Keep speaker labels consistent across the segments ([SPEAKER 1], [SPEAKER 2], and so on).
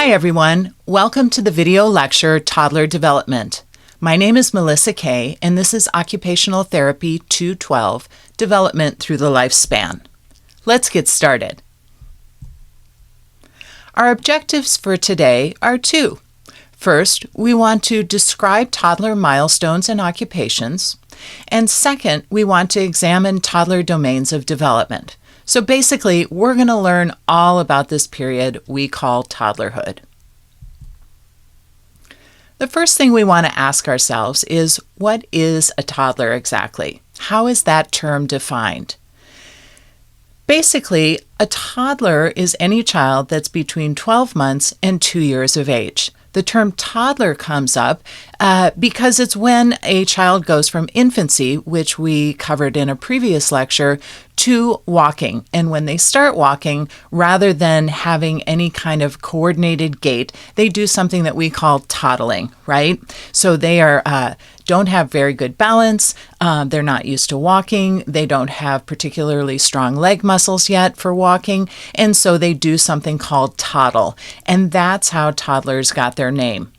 [SPEAKER 1] Hi everyone, welcome to the video lecture Toddler Development. My name is Melissa Kay and this is Occupational Therapy 212, Development Through the Lifespan. Let's get started. Our objectives for today are two. First, we want to describe toddler milestones and occupations. And second, we want to examine toddler domains of development. So basically, we're going to learn all about this period we call toddlerhood. The first thing we want to ask ourselves is, what is a toddler exactly? How is that term defined? Basically, a toddler is any child that's between 12 months and 2 years of age. The term toddler comes up because it's when a child goes from infancy, which we covered in a previous lecture, to walking. And when they start walking, rather than having any kind of coordinated gait, they do something that we call toddling, right? So they don't have very good balance. They're not used to walking. They don't have particularly strong leg muscles yet for walking. And so they do something called toddle. And that's how toddlers got their name.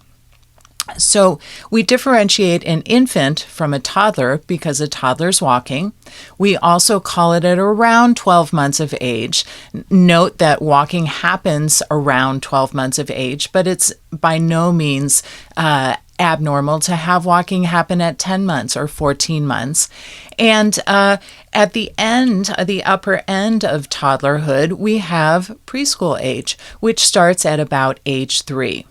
[SPEAKER 1] So we differentiate an infant from a toddler because a toddler's walking. We also call it at around 12 months of age. Note that walking happens around 12 months of age, but it's by no means abnormal to have walking happen at 10 months or 14 months. And at the upper end of toddlerhood, we have preschool age, which starts at about age 3.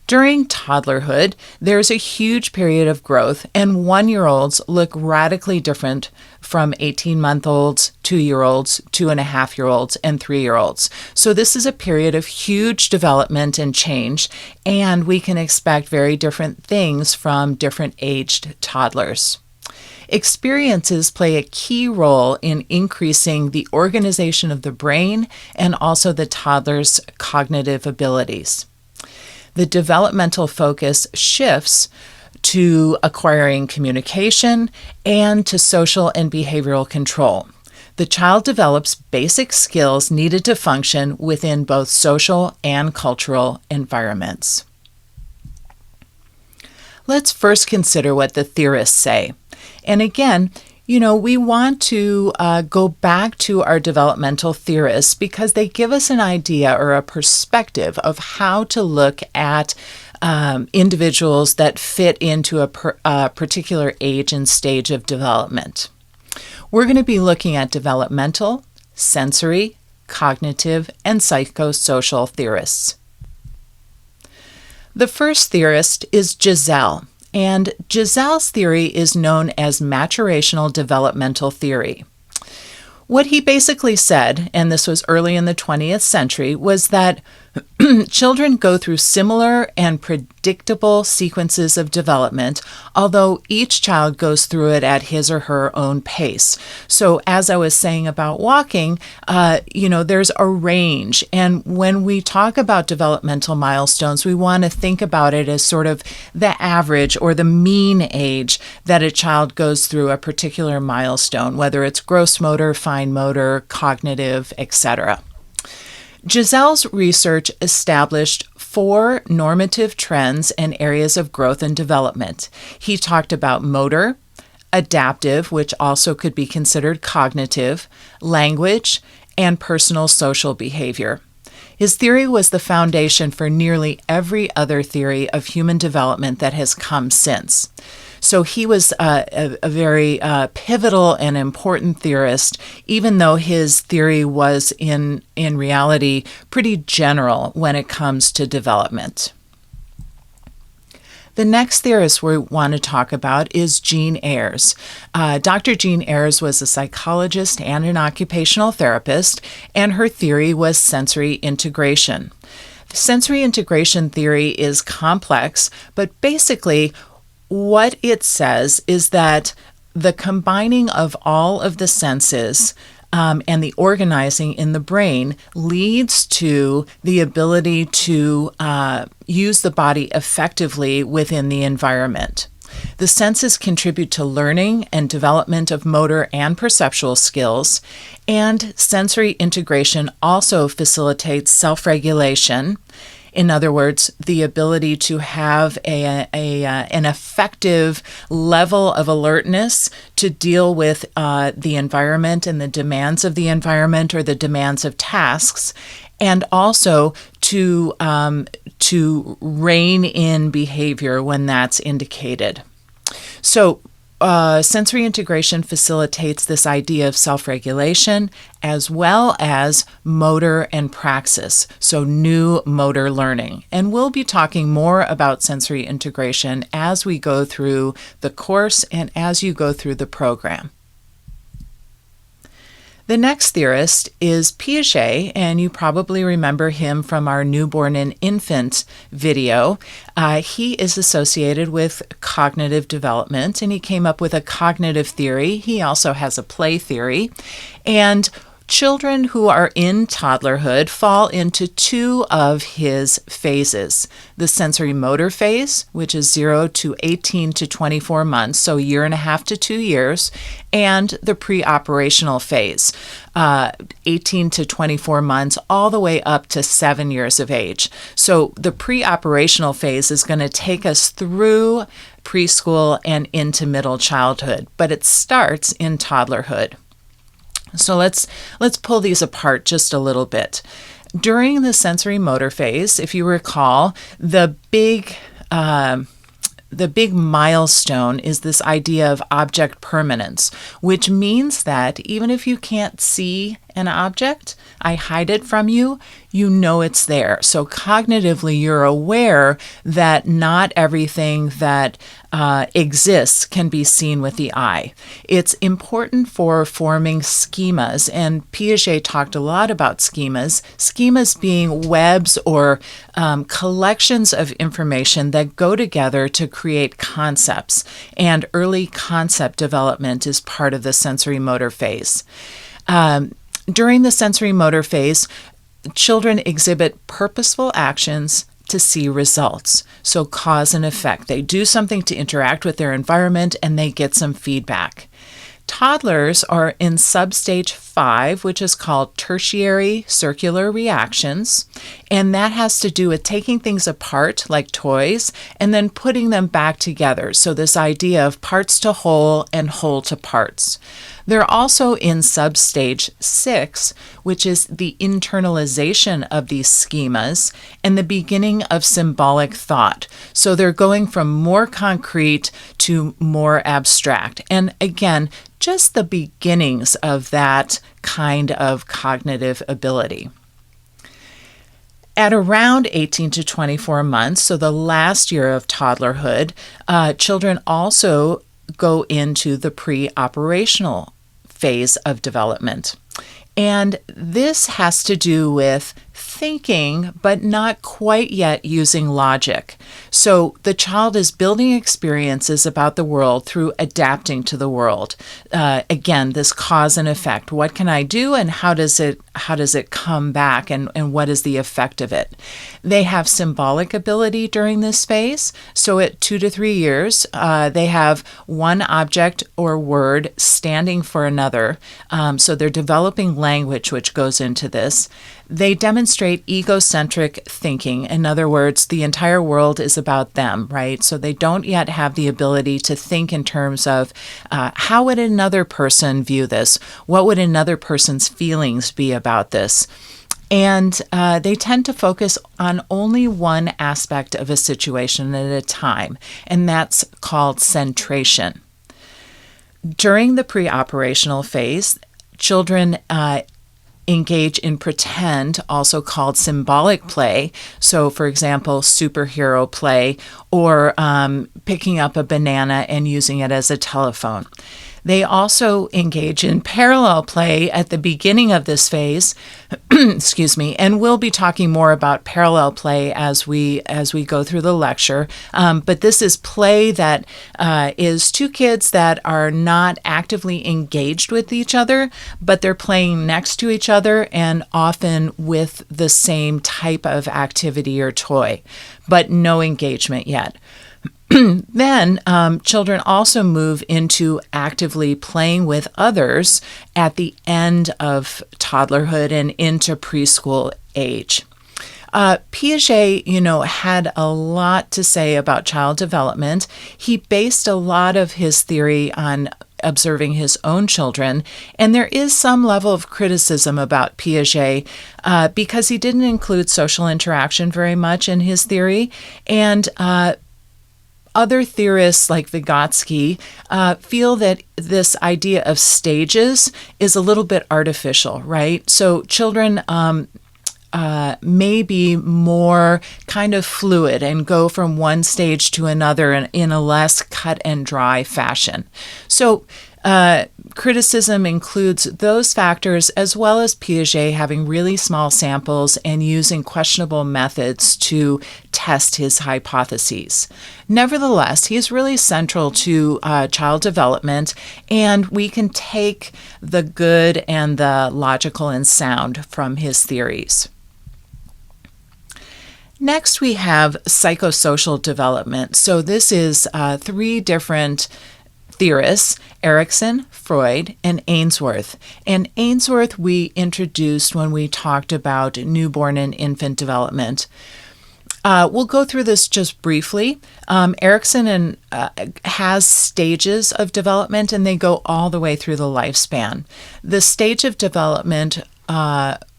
[SPEAKER 1] During toddlerhood, there's a huge period of growth, and 1-year-olds look radically different from 18-month-olds, 2-year-olds, 2.5-year-olds, and 3-year-olds. So this is a period of huge development and change, and we can expect very different things from different aged toddlers. Experiences play a key role in increasing the organization of the brain and also the toddler's cognitive abilities. The developmental focus shifts to acquiring communication and to social and behavioral control. The child develops basic skills needed to function within both social and cultural environments. Let's first consider what the theorists say. And again, we want to go back to our developmental theorists because they give us an idea or a perspective of how to look at individuals that fit into a particular age and stage of development. We're going to be looking at developmental, sensory, cognitive, and psychosocial theorists. The first theorist is Giselle. And Giselle's theory is known as maturational developmental theory. What he basically said, and this was early in the 20th century, was that children go through similar and predictable sequences of development, although each child goes through it at his or her own pace. So as I was saying about walking, there's a range. And when we talk about developmental milestones, we want to think about it as sort of the average or the mean age that a child goes through a particular milestone, whether it's gross motor, fine motor, cognitive, etc. Giselle's research established 4 normative trends and areas of growth and development. He talked about motor, adaptive, which also could be considered cognitive, language, and personal social behavior. His theory was the foundation for nearly every other theory of human development that has come since. So he was a very pivotal and important theorist, even though his theory was in reality pretty general when it comes to development. The next theorist we want to talk about is Jean Ayres. Dr. Jean Ayres was a psychologist and an occupational therapist, and her theory was sensory integration. Sensory integration theory is complex, but basically what it says is that the combining of all of the senses and the organizing in the brain leads to the ability to use the body effectively within the environment. The senses contribute to learning and development of motor and perceptual skills, and sensory integration also facilitates self-regulation In other words, the ability to have an effective level of alertness to deal with the environment and the demands of the environment or the demands of tasks, and also to rein in behavior when that's indicated. So sensory integration facilitates this idea of self-regulation as well as motor and praxis, so new motor learning. And we'll be talking more about sensory integration as we go through the course and as you go through the program. The next theorist is Piaget, and you probably remember him from our newborn and infant video. He is associated with cognitive development, and he came up with a cognitive theory. He also has a play theory. And children who are in toddlerhood fall into two of his phases. The sensory motor phase, which is 0 to 18 to 24 months, so a year and a half to 2 years, and the pre-operational phase, 18 to 24 months, all the way up to 7 years of age. So the pre-operational phase is going to take us through preschool and into middle childhood, but it starts in toddlerhood. So let's pull these apart just a little bit. During the sensory motor phase, if you recall, the big milestone is this idea of object permanence, which means that even if you can't see an object, I hide it from you, you know it's there. So cognitively, you're aware that not everything that exists can be seen with the eye. It's important for forming schemas, and Piaget talked a lot about schemas. Schemas being webs or collections of information that go together to create concepts, and early concept development is part of the sensory motor phase. During the sensory motor phase, children exhibit purposeful actions to see results. So cause and effect. They do something to interact with their environment and they get some feedback. Toddlers are in substage 5, which is called tertiary circular reactions, and that has to do with taking things apart, like toys, and then putting them back together. So this idea of parts to whole and whole to parts. They're also in substage 6, which is the internalization of these schemas and the beginning of symbolic thought. So they're going from more concrete to more abstract. And again, just the beginnings of that kind of cognitive ability. At around 18 to 24 months, so the last year of toddlerhood, children also go into the pre-operational phase of development. And this has to do with thinking, but not quite yet using logic. So the child is building experiences about the world through adapting to the world. Again, this cause and effect. What can I do, and how does it come back, and what is the effect of it? They have symbolic ability during this phase. So at 2 to 3 years, they have one object or word standing for another. So they're developing language, which goes into this. They demonstrate egocentric thinking. In other words, the entire world is about them, right? So they don't yet have the ability to think in terms of how would another person view this? What would another person's feelings be about this? And they tend to focus on only one aspect of a situation at a time, and that's called centration. During the pre-operational phase, children engage in pretend, also called symbolic play. So, for example, superhero play, or picking up a banana and using it as a telephone. They also engage in parallel play at the beginning of this phase, excuse me, and we'll be talking more about parallel play as we go through the lecture. But this is play that is two kids that are not actively engaged with each other, but they're playing next to each other and often with the same type of activity or toy, but no engagement yet. Then children also move into actively playing with others at the end of toddlerhood and into preschool age. Piaget, had a lot to say about child development. He based a lot of his theory on observing his own children, and there is some level of criticism about Piaget because he didn't include social interaction very much in his theory, and other theorists like Vygotsky feel that this idea of stages is a little bit artificial, right? So children may be more kind of fluid and go from one stage to another in a less cut and dry fashion. So criticism includes those factors, as well as Piaget having really small samples and using questionable methods to test his hypotheses. Nevertheless, he is really central to child development, and we can take the good and the logical and sound from his theories. Next, we have psychosocial development. So this is three different theorists, Erikson, Freud, and Ainsworth. And Ainsworth we introduced when we talked about newborn and infant development. We'll go through this just briefly. Erikson has stages of development, and they go all the way through the lifespan. The stage of development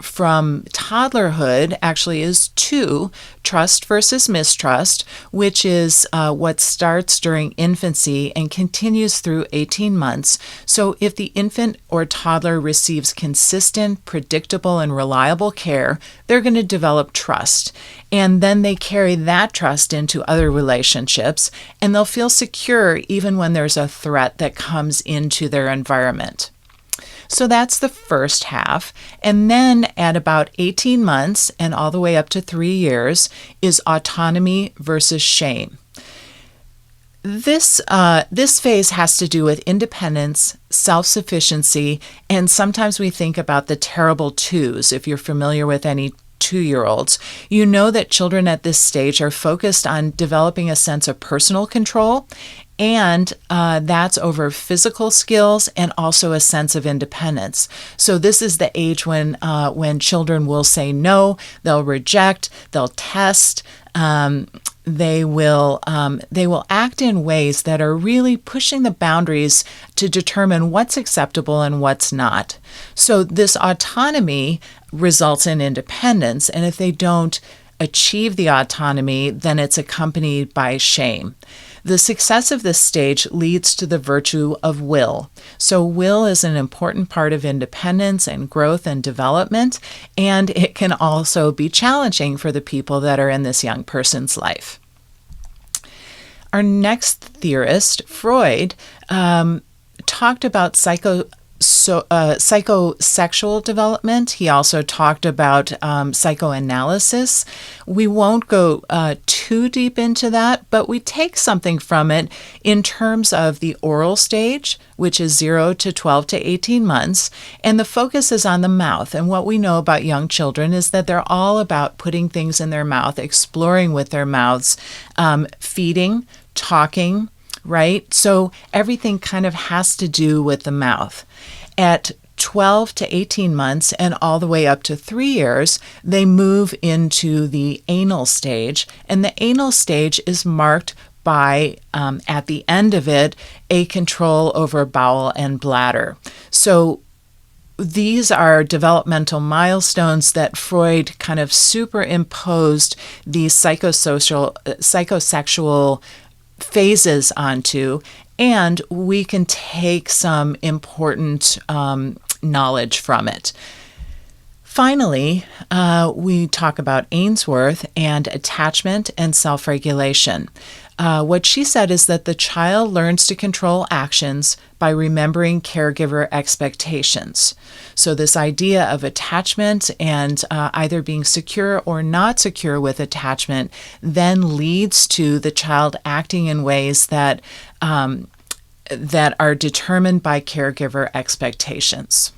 [SPEAKER 1] from toddlerhood actually is two: trust versus mistrust, which is what starts during infancy and continues through 18 months. So if the infant or toddler receives consistent, predictable, and reliable care, they're going to develop trust. And then they carry that trust into other relationships, and they'll feel secure even when there's a threat that comes into their environment. So that's the first half. And then at about 18 months and all the way up to 3 years is autonomy versus shame. This phase has to do with independence, self-sufficiency, and sometimes we think about the terrible twos. If you're familiar with any 2-year-olds, you know that children at this stage are focused on developing a sense of personal control, and that's over physical skills and also a sense of independence. So this is the age when children will say no, they'll reject, they'll test, they will act in ways that are really pushing the boundaries to determine what's acceptable and what's not. So this autonomy results in independence, and if they don't achieve the autonomy, then it's accompanied by shame. The success of this stage leads to the virtue of will. So will is an important part of independence and growth and development, and it can also be challenging for the people that are in this young person's life. Our next theorist, Freud, talked about psychosexual development. He also talked about psychoanalysis. We won't go too deep into that, but we take something from it in terms of the oral stage, which is 0 to 12 to 18 months, and the focus is on the mouth. And what we know about young children is that they're all about putting things in their mouth, exploring with their mouths, feeding, talking, right? So everything kind of has to do with the mouth. At 12 to 18 months and all the way up to 3 years, they move into the anal stage. And the anal stage is marked by, at the end of it, a control over bowel and bladder. So these are developmental milestones that Freud kind of superimposed these psychosexual phases onto, and we can take some important knowledge from it. Finally, we talk about Ainsworth and attachment and self-regulation. What she said is that the child learns to control actions by remembering caregiver expectations. So this idea of attachment and either being secure or not secure with attachment then leads to the child acting in ways that are determined by caregiver expectations.